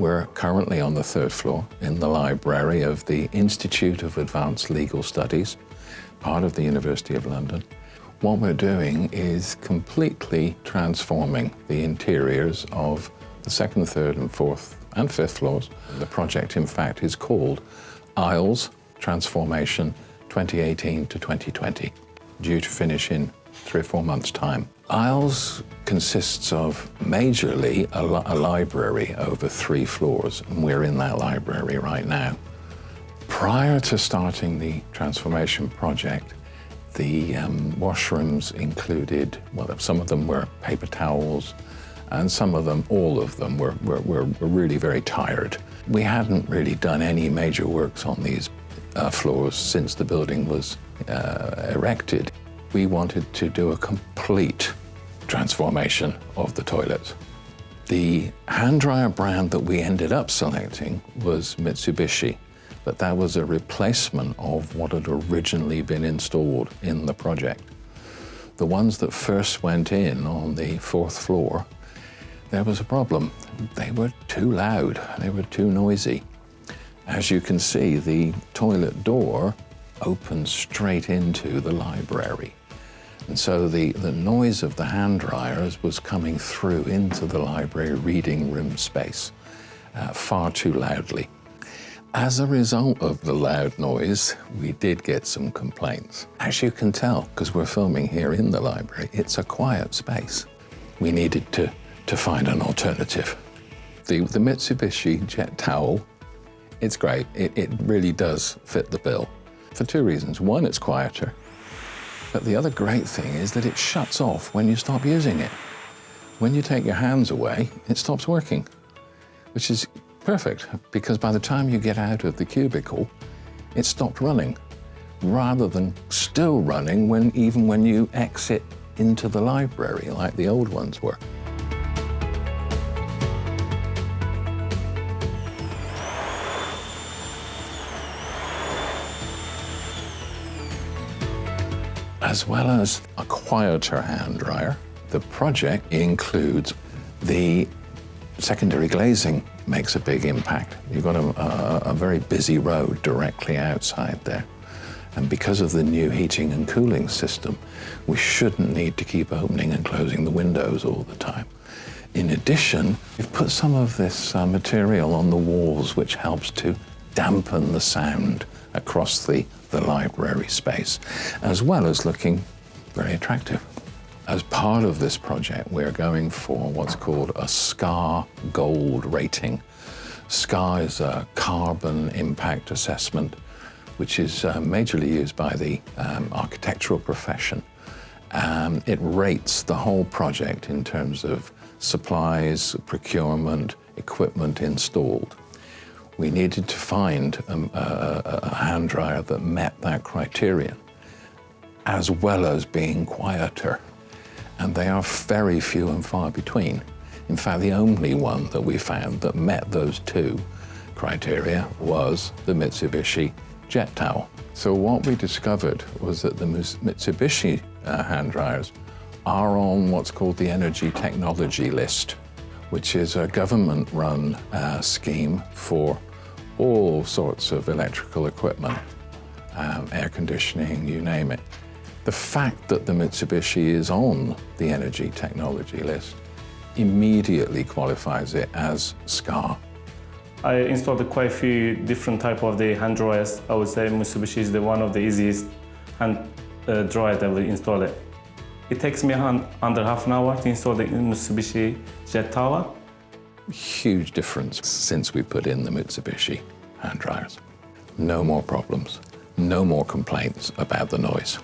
We're currently on the third floor in the library of the Institute of Advanced Legal Studies, part of the University of London. What we're doing is completely transforming the interiors of the second, third, and fourth and fifth floors. The project, in fact, is called Aisles Transformation 2018 to 2020, due to finish in 3 or 4 months' time. Aisles consists of majorly a library over 3 floors, and we're in that library right now. Prior to starting the transformation project, the washrooms included, well, some of them were paper towels, and some of them, all of them, were really very tired. We hadn't really done any major works on these floors since the building was erected. We wanted to do a complete transformation of the toilets. The hand dryer brand that we ended up selecting was Mitsubishi, but that was a replacement of what had originally been installed in the project. The ones that first went in on the 4th floor, there was a problem. They were too loud, they were too noisy. As you can see, the toilet door opens straight into the library. And so the noise of the hand dryers was coming through into the library reading room space far too loudly. As a result of the loud noise, we did get some complaints. As you can tell, because we're filming here in the library, it's a quiet space. We needed to find an alternative. The Mitsubishi Jet Towel, it's great. It really does fit the bill for 2 reasons. One, it's quieter. But the other great thing is that it shuts off when you stop using it. When you take your hands away, it stops working, which is perfect, because by the time you get out of the cubicle, it stopped running, rather than still running even when you exit into the library, like the old ones were. As well as a quieter hand dryer, the project includes the secondary glazing. Makes a big impact. You've got a very busy road directly outside there. And because of the new heating and cooling system, we shouldn't need to keep opening and closing the windows all the time. In addition, we've put some of this material on the walls, which helps to dampen the sound across the library space, as well as looking very attractive. As part of this project, we're going for what's called a SCAR Gold rating. SCAR is a carbon impact assessment, which is majorly used by the architectural profession. It rates the whole project in terms of supplies, procurement, equipment installed. We needed to find a hand dryer that met that criterion, as well as being quieter. And they are very few and far between. In fact, the only one that we found that met those 2 criteria was the Mitsubishi Jet Towel. So what we discovered was that the Mitsubishi hand dryers are on what's called the Energy Technology List, which is a government-run scheme for all sorts of electrical equipment, air conditioning, you name it. The fact that the Mitsubishi is on the Energy Technology List immediately qualifies it as SCAR. I installed quite a few different types of the hand dryers. I would say Mitsubishi is one of the easiest hand dryer that we install it. It takes me under half an hour to install the Mitsubishi Jet Towel. Huge difference since we put in the Mitsubishi hand dryers. No more problems, no more complaints about the noise.